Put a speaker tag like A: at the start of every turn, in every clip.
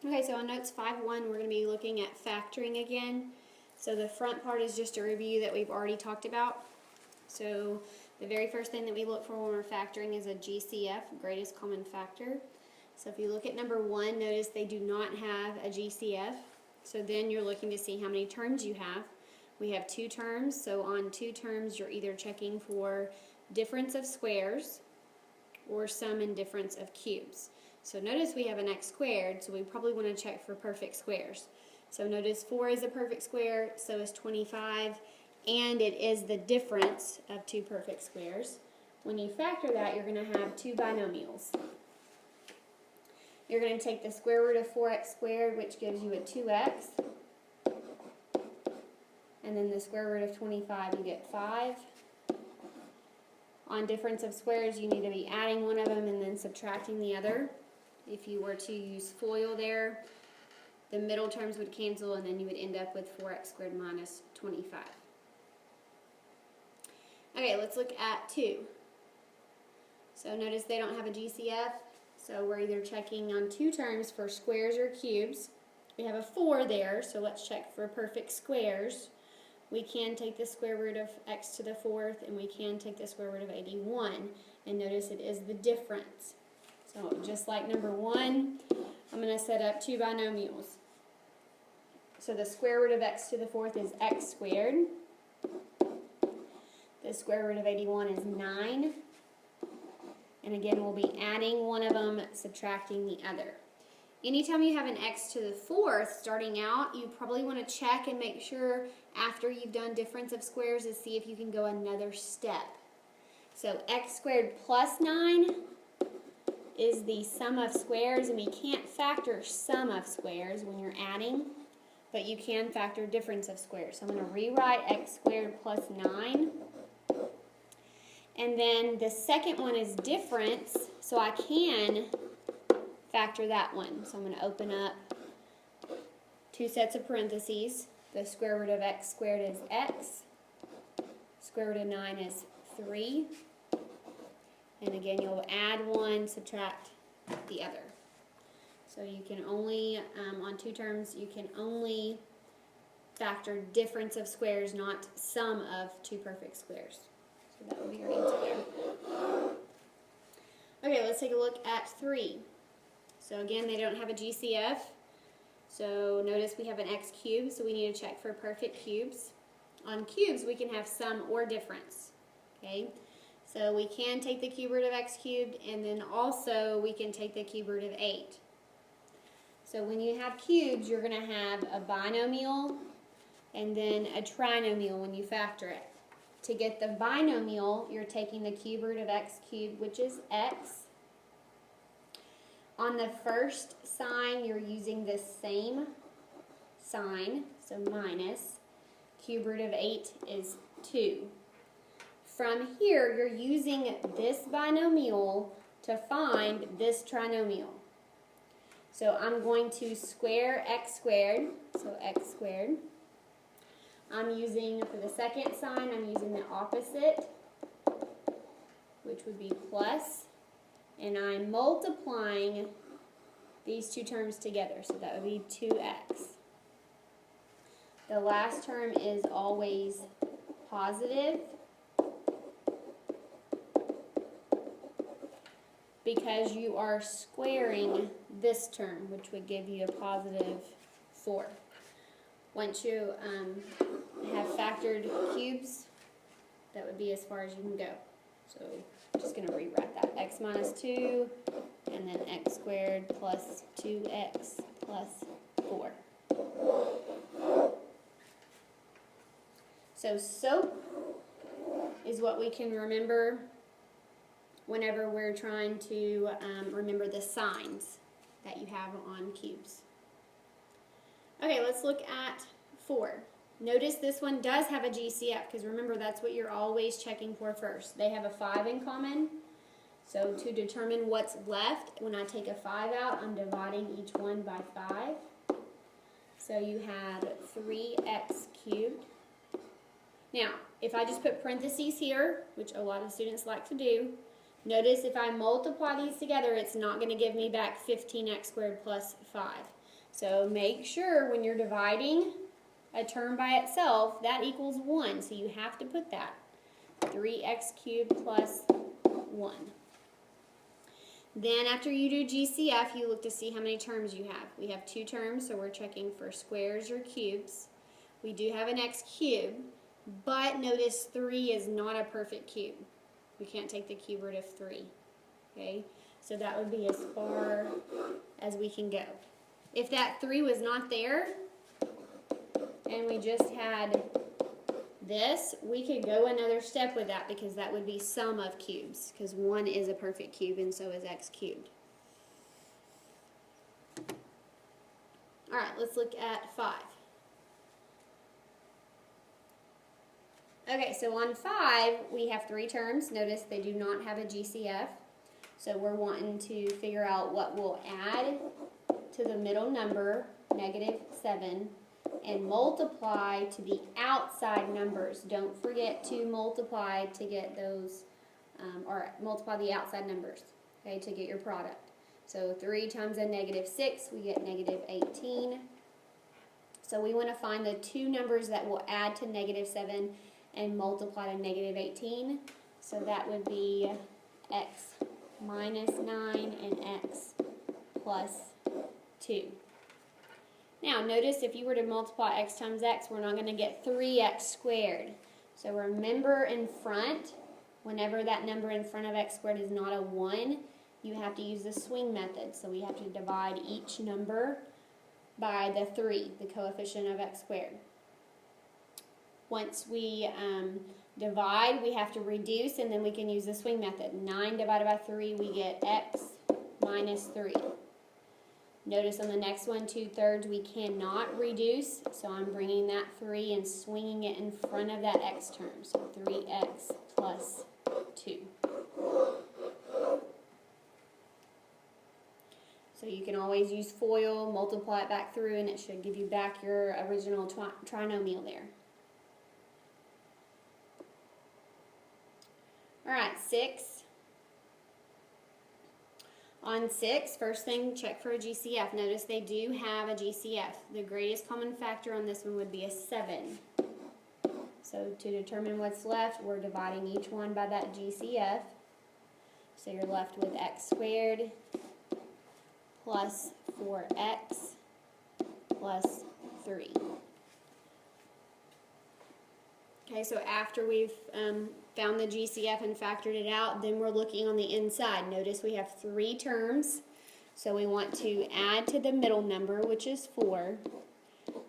A: Okay, so on notes 5.1, we're going to be looking at factoring again. So the front part is just a review that we've already talked about. So the very first thing that we look for when we're factoring is a GCF, greatest common factor. So if you look at number 1, notice they do not have a GCF. So then you're looking to see how many terms you have. We have 2 terms, so on 2 terms you're either checking for difference of squares or sum and difference of cubes. So notice we have an x squared, so we probably want to check for perfect squares. So notice 4 is a perfect square, so is 25, and it is the difference of 2 perfect squares. When you factor that, you're going to have 2 binomials. You're going to take the square root of 4x squared, which gives you a 2x, and then the square root of 25, you get 5. On difference of squares, you need to be adding one of them and then subtracting the other. If you were to use FOIL there, the middle terms would cancel and then you would end up with 4x squared minus 25. Okay, let's look at 2. So notice they don't have a GCF, so we're either checking on 2 terms for squares or cubes. We have a 4 there, so let's check for perfect squares. We can take the square root of x to the 4th, and we can take the square root of 81, and notice it is the difference. So just like number 1, I'm going to set up 2 binomials. So the square root of x to the 4th is x squared. The square root of 81 is 9. And again, we'll be adding one of them, subtracting the other. Anytime you have an x to the 4th starting out, you probably want to check and make sure after you've done difference of squares to see if you can go another step. So x squared plus 9 is the sum of squares, and we can't factor sum of squares when you're adding, but you can factor difference of squares. So I'm going to rewrite x squared plus 9. And then the second one is difference, so I can factor that one. So I'm going to open up 2 sets of parentheses. The square root of x squared is x. Square root of 9 is 3. And again, you'll add 1, subtract the other. So you can only, on 2 terms, you can only factor difference of squares, not sum of 2 perfect squares. So that will be your answer there. Okay, let's take a look at 3. So again, they don't have a GCF. So notice we have an x cubed, so we need to check for perfect cubes. On cubes, we can have sum or difference. Okay, so we can take the cube root of x cubed, and then also we can take the cube root of 8. So when you have cubes, you're going to have a binomial and then a trinomial when you factor it. To get the binomial, you're taking the cube root of x cubed, which is x. On the first sign, you're using the same sign, so minus. Cube root of 8 is 2. From here, you're using this binomial to find this trinomial. So I'm going to square x squared, so x squared. I'm using, for the second sign, I'm using the opposite, which would be plus. And I'm multiplying these 2 terms together, so that would be 2x. The last term is always positive because you are squaring this term, which would give you a positive 4. Once you have factored cubes, that would be as far as you can go. So I'm just going to rewrite that. X minus 2, and then x squared plus 2x plus 4. So SOAP is what we can remember whenever we're trying to remember the signs that you have on cubes. Okay, let's look at 4. Notice this one does have a GCF, because remember that's what you're always checking for first. They have a 5 in common, so to determine what's left, when I take a 5 out, I'm dividing each one by 5. So you have 3x cubed. Now, if I just put parentheses here, which a lot of students like to do, notice if I multiply these together, it's not going to give me back 15x squared plus 5. So make sure when you're dividing a term by itself, that equals 1. So you have to put that. 3x cubed plus 1. Then after you do GCF, you look to see how many terms you have. We have 2 terms, so we're checking for squares or cubes. We do have an x cubed, but notice 3 is not a perfect cube. We can't take the cube root of 3. Okay? So that would be as far as we can go. If that 3 was not there, and we just had this, we could go another step with that because that would be sum of cubes, because 1 is a perfect cube and so is x cubed. Alright, let's look at 5. Okay, so on 5, we have 3 terms. Notice they do not have a GCF. So we're wanting to figure out what we'll add to the middle number, -7, and multiply to the outside numbers. Don't forget to multiply to get those, or multiply the outside numbers, okay, to get your product. So 3 times a -6, we get -18. So we want to find the 2 numbers that will add to -7 and multiply to -18. So that would be x minus 9 and x plus 2. Now notice if you were to multiply x times x, we're not going to get 3x squared. So remember in front, whenever that number in front of x squared is not a 1, you have to use the swing method. So we have to divide each number by the 3, the coefficient of x squared. Once we divide, we have to reduce, and then we can use the swing method. 9 divided by 3, we get x minus 3. Notice on the next one, 2/3, we cannot reduce, so I'm bringing that 3 and swinging it in front of that x term. So 3x plus 2. So you can always use FOIL, multiply it back through, and it should give you back your original trinomial there. Alright, 6. On 6, first thing, check for a GCF. Notice they do have a GCF. The greatest common factor on this one would be a 7. So to determine what's left, we're dividing each one by that GCF. So you're left with x squared plus 4x plus 3. Okay, so after we've found the GCF and factored it out, then we're looking on the inside. Notice we have 3 terms, so we want to add to the middle number, which is 4,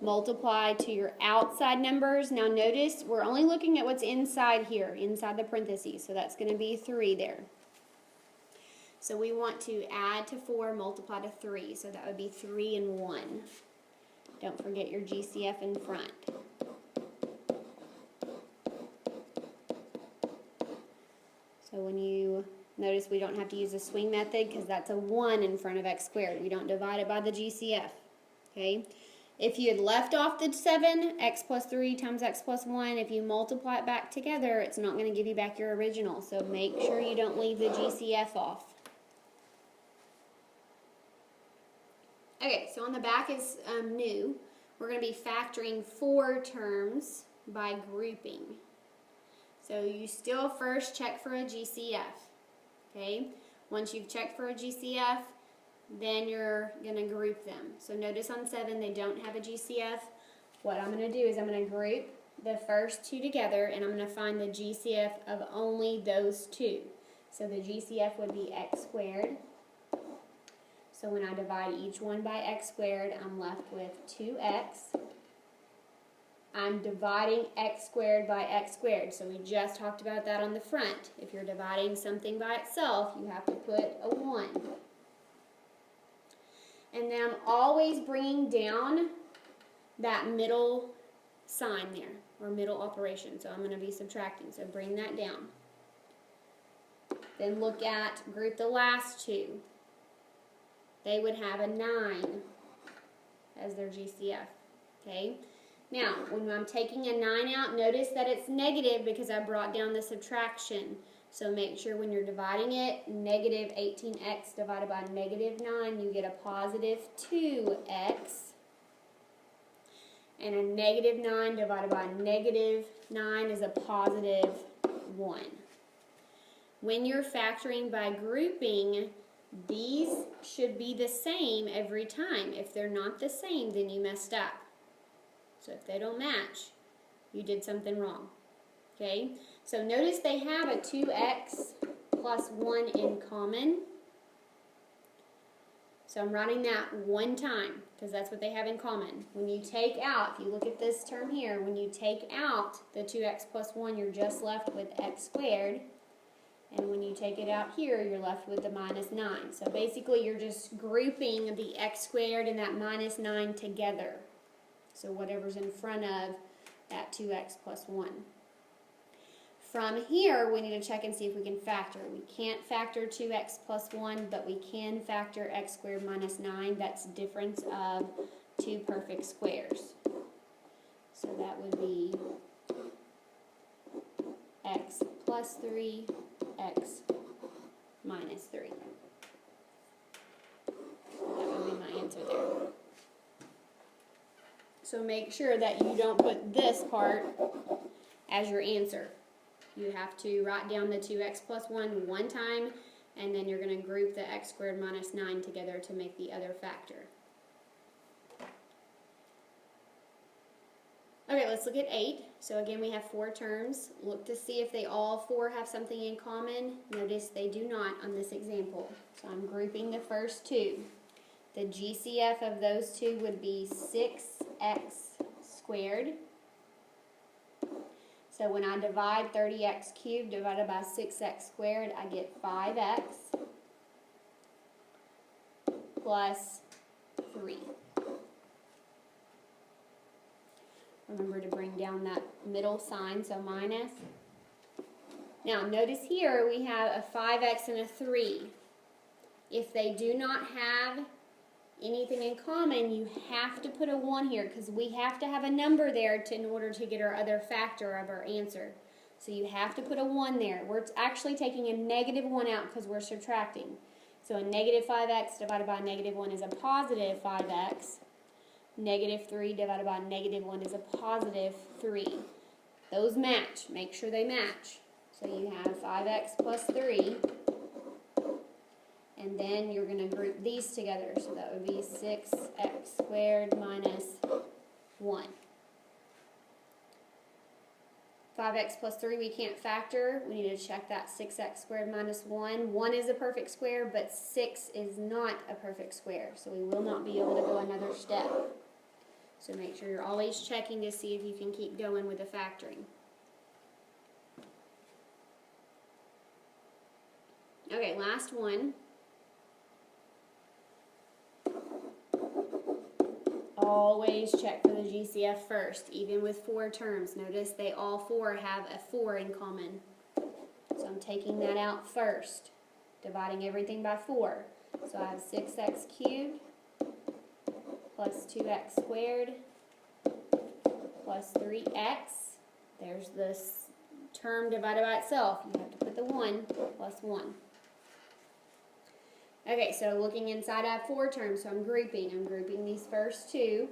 A: multiply to your outside numbers. Now notice we're only looking at what's inside here, inside the parentheses, so that's going to be 3 there. So we want to add to 4, multiply to 3, so that would be 3 and 1. Don't forget your GCF in front. So when you notice, we don't have to use the swing method because that's a 1 in front of x squared. We don't divide it by the GCF. Okay? If you had left off the 7, x plus 3 times x plus 1, if you multiply it back together, it's not going to give you back your original. So make sure you don't leave the GCF off. Okay, so on the back is new. We're going to be factoring 4 terms by grouping. So you still first check for a GCF, okay? Once you've checked for a GCF, then you're going to group them. So notice on 7 they don't have a GCF. What I'm going to do is I'm going to group the first 2 together, and I'm going to find the GCF of only those 2. So the GCF would be x squared. So when I divide each one by x squared, I'm left with 2x. I'm dividing x squared by x squared. So we just talked about that on the front. If you're dividing something by itself, you have to put a 1. And then I'm always bringing down that middle sign there, or middle operation. So I'm going to be subtracting. So bring that down. Then look at, group the last 2. They would have a 9 as their GCF. Okay? Now, when I'm taking a 9 out, notice that it's negative because I brought down the subtraction. So make sure when you're dividing it, negative 18x divided by negative 9, you get a positive 2x. And a negative 9 divided by negative 9 is a positive 1. When you're factoring by grouping, these should be the same every time. If they're not the same, then you messed up. So if they don't match, you did something wrong. Okay? So notice they have a 2x plus 1 in common. So I'm writing that one time because that's what they have in common. When you take out, if you look at this term here, when you take out the 2x plus 1, you're just left with x squared. And when you take it out here, you're left with the minus 9. So basically, you're just grouping the x squared and that minus 9 together. So whatever's in front of that 2x plus 1. From here, we need to check and see if we can factor. We can't factor 2x plus 1, but we can factor x squared minus 9. That's difference of two perfect squares. So that would be x plus 3, x minus 3. That would be my answer there. So make sure that you don't put this part as your answer. You have to write down the 2x plus 1 one time, and then you're going to group the x squared minus 9 together to make the other factor. Okay, let's look at 8. So again, we have 4 terms. Look to see if they all 4 have something in common. Notice they do not on this example. So I'm grouping the first 2. The GCF of those 2 would be 6x squared. So when I divide 30x cubed divided by 6x squared, I get 5x plus 3. Remember to bring down that middle sign, so minus. Now notice here we have a 5x and a 3. If they do not have anything in common, you have to put a 1 here because we have to have a number there in order to get our other factor of our answer. So you have to put a 1 there. We're actually taking a negative 1 out because we're subtracting. So a negative 5x divided by a negative 1 is a positive 5x. Negative 3 divided by negative 1 is a positive 3. Those match. Make sure they match. So you have 5x plus 3. And then you're going to group these together. So that would be 6x squared minus 1. 5x plus 3 we can't factor. We need to check that 6x squared minus 1. 1 is a perfect square, but 6 is not a perfect square. So we will not be able to go another step. So make sure you're always checking to see if you can keep going with the factoring. Okay, last one. Always check for the GCF first, even with 4 terms. Notice they all 4 have a 4 in common. So I'm taking that out first, dividing everything by 4. So I have 6x cubed plus 2x squared plus 3x. There's this term divided by itself. You have to put the 1 plus 1. Okay, so looking inside, I have 4 terms, so I'm grouping these first 2.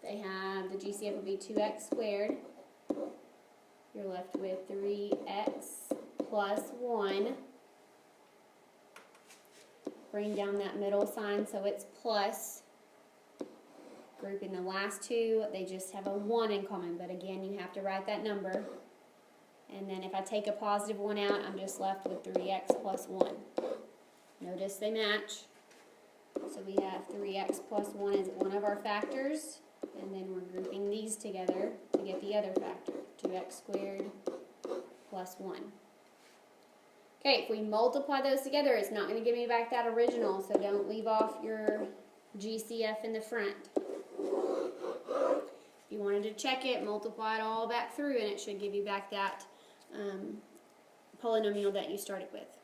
A: They have, the GCF will be 2x squared. You're left with 3x plus 1. Bring down that middle sign so it's plus. Grouping the last 2, they just have a 1 in common, but again, you have to write that number. And then if I take a positive 1 out, I'm just left with 3x plus 1. Notice they match. So we have 3x plus 1 is one of our factors. And then we're grouping these together to get the other factor, 2x squared plus 1. Okay, if we multiply those together, it's not going to give me back that original, so don't leave off your GCF in the front. If you wanted to check it, multiply it all back through, and it should give you back that polynomial that you started with.